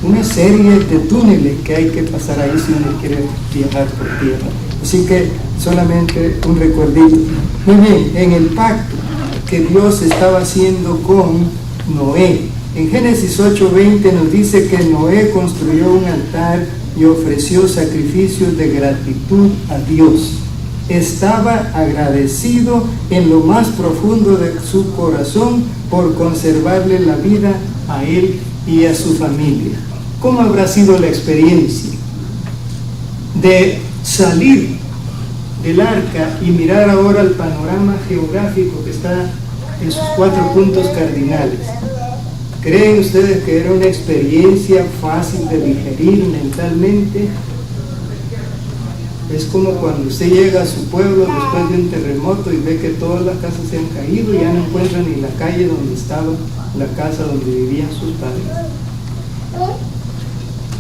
Una serie de túneles que hay que pasar ahí si uno quiere viajar por tierra. Así que solamente un recuerdito. Muy bien, en el pacto que Dios estaba haciendo con Noé, en Génesis 8:20 nos dice que Noé construyó un altar y ofreció sacrificios de gratitud a Dios. estaba agradecido en lo más profundo de su corazón por conservarle la vida a él y a su familia. ¿Cómo habrá sido la experiencia de salir del arca y mirar ahora el panorama geográfico que está en sus 4 puntos cardinales? ¿Creen ustedes que era una experiencia fácil de digerir mentalmente? Es como cuando usted llega a su pueblo después de un terremoto y ve que todas las casas se han caído y ya no encuentra ni la calle donde estaba la casa donde vivían sus padres.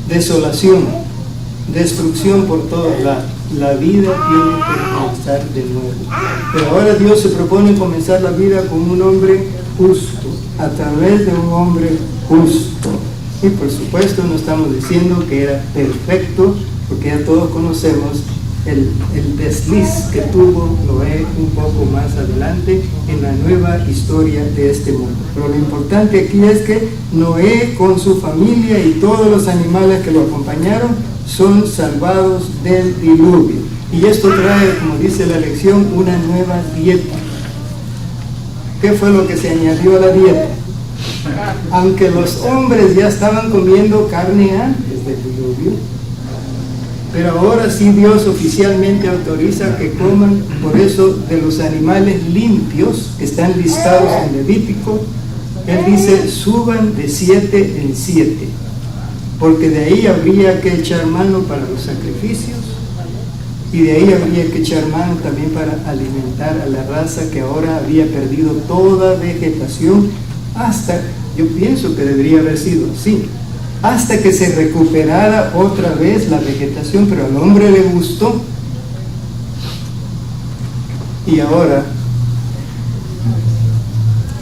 Desolación, destrucción por todos lados. La vida tiene que comenzar de nuevo. Pero ahora Dios se propone comenzar la vida con un hombre justo, a través de un hombre justo. Y por supuesto no estamos diciendo que era perfecto, porque ya todos conocemos el desliz que tuvo Noé un poco más adelante en la nueva historia de este mundo. Pero lo importante aquí es que Noé con su familia y todos los animales que lo acompañaron son salvados del diluvio. Y esto trae, como dice la lección, una nueva dieta. ¿Qué fue lo que se añadió a la dieta? Aunque los hombres ya estaban comiendo carne antes del diluvio, pero ahora sí Dios oficialmente autoriza que coman, por eso, de los animales limpios que están listados en Levítico. Él dice, suban de 7 en 7, porque de ahí habría que echar mano para los sacrificios, y de ahí habría que echar mano también para alimentar a la raza que ahora había perdido toda vegetación, hasta, yo pienso que debería haber sido así, hasta que se recuperara otra vez la vegetación, pero al hombre le gustó. Y ahora,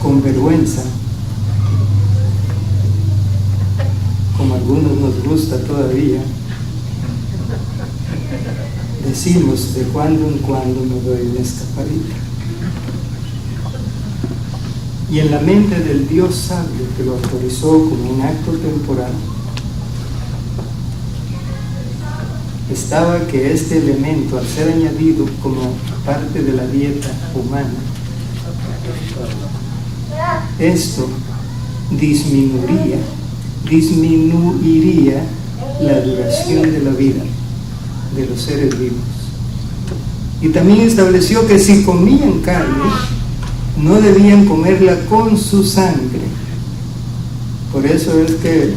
con vergüenza, como a algunos nos gusta todavía, decimos de cuando en cuando me doy una escapadita. Y en la mente del Dios sabio que lo autorizó como un acto temporal, estaba que este elemento, al ser añadido como parte de la dieta humana, esto disminuiría la duración de la vida de los seres vivos. Y también estableció que si comían carne, no debían comerla con su sangre. Por eso es que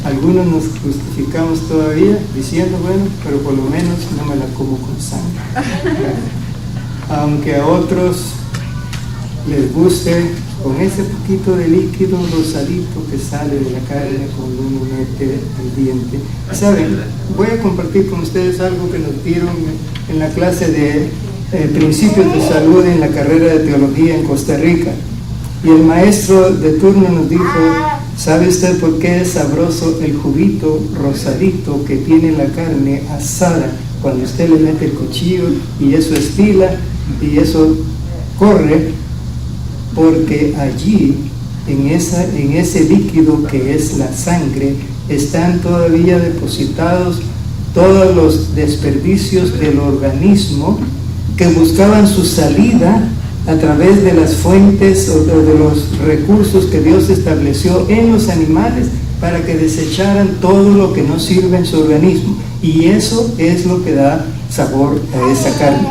algunos nos justificamos todavía diciendo, bueno, pero por lo menos no me la como con sangre. Aunque a otros les guste con ese poquito de líquido rosadito que sale de la carne cuando uno mete el diente. ¿Saben? Voy a compartir con ustedes algo que nos dieron en la clase de Principios de Salud en la carrera de Teología en Costa Rica. Y el maestro de turno nos dijo, ¿sabe usted por qué es sabroso el juguito rosadito que tiene la carne asada cuando usted le mete el cuchillo y eso estila y eso corre? Porque allí, en ese líquido que es la sangre, están todavía depositados todos los desperdicios del organismo que buscaban su salida a través de las fuentes o de los recursos que Dios estableció en los animales para que desecharan todo lo que no sirve en su organismo. Y eso es lo que da sabor a esa carne.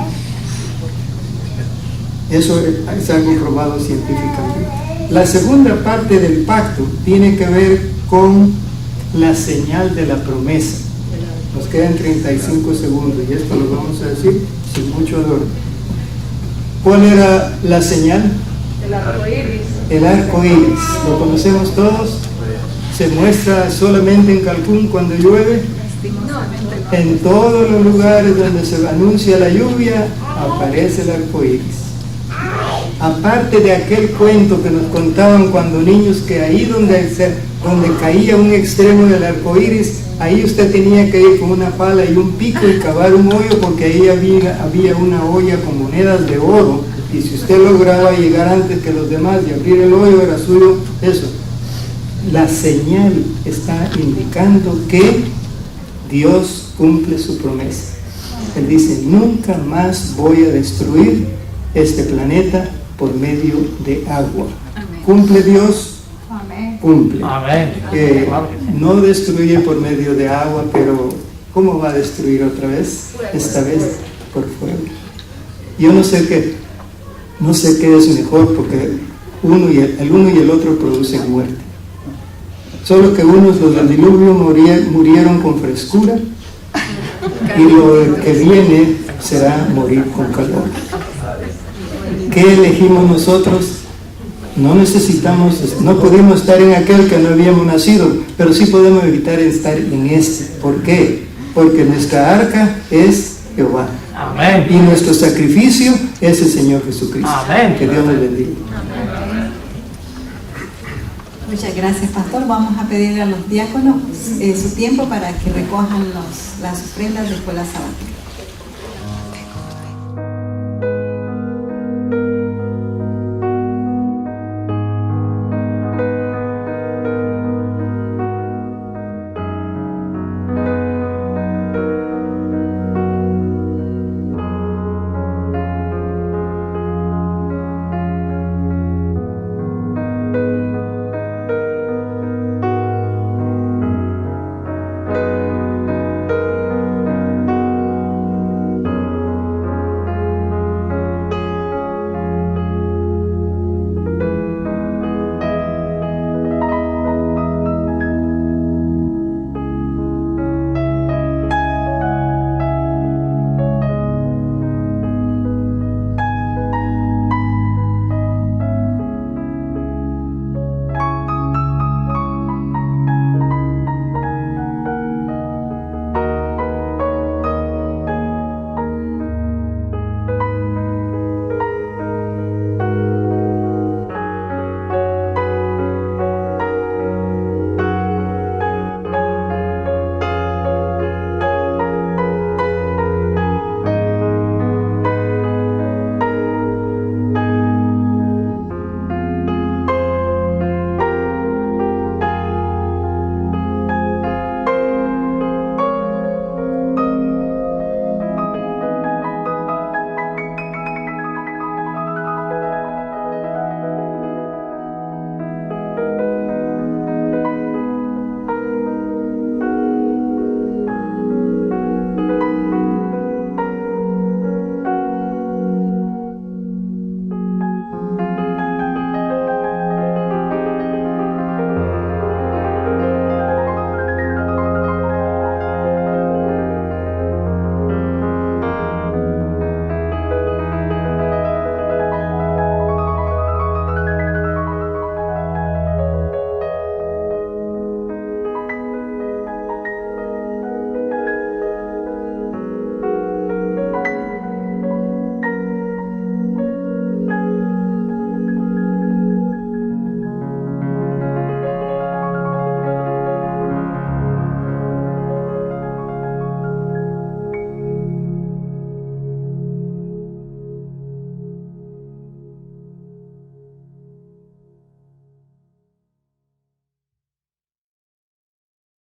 Eso es algo comprobado científicamente. La segunda parte del pacto tiene que ver con la señal de la promesa. Nos quedan 35 segundos y esto lo vamos a decir sin mucho dolor. ¿Cuál era la señal? El arco iris. El arco iris. ¿Lo conocemos todos? Se muestra solamente en Cancún cuando llueve. En todos los lugares donde se anuncia la lluvia aparece el arco iris. Aparte de aquel cuento que nos contaban cuando niños, que ahí donde caía un extremo del arco iris, ahí usted tenía que ir con una pala y un pico y cavar un hoyo, porque ahí había una olla con monedas de oro, y si usted lograba llegar antes que los demás y abrir el hoyo, era suyo. Eso, la señal está indicando que Dios cumple su promesa. Él dice, nunca más voy a destruir este planeta por medio de agua. Amén. ¿Cumple Dios? Amén. Cumple. Amén. Claro que sí. No destruye por medio de agua, pero ¿cómo va a destruir otra vez? Esta vez por fuego. Yo no sé qué es mejor, porque el uno y el otro producen muerte. Solo que unos, los del diluvio, murieron con frescura, y lo que viene será morir con calor. ¿Qué elegimos nosotros? No podemos estar en aquel que no habíamos nacido, pero sí podemos evitar estar en este. ¿Por qué? Porque nuestra arca es Jehová. Amén. Y nuestro sacrificio es el Señor Jesucristo. Amén. Que Dios nos bendiga. Muchas gracias, pastor. Vamos a pedirle a los diáconos su tiempo para que recojan las ofrendas después de la sabática.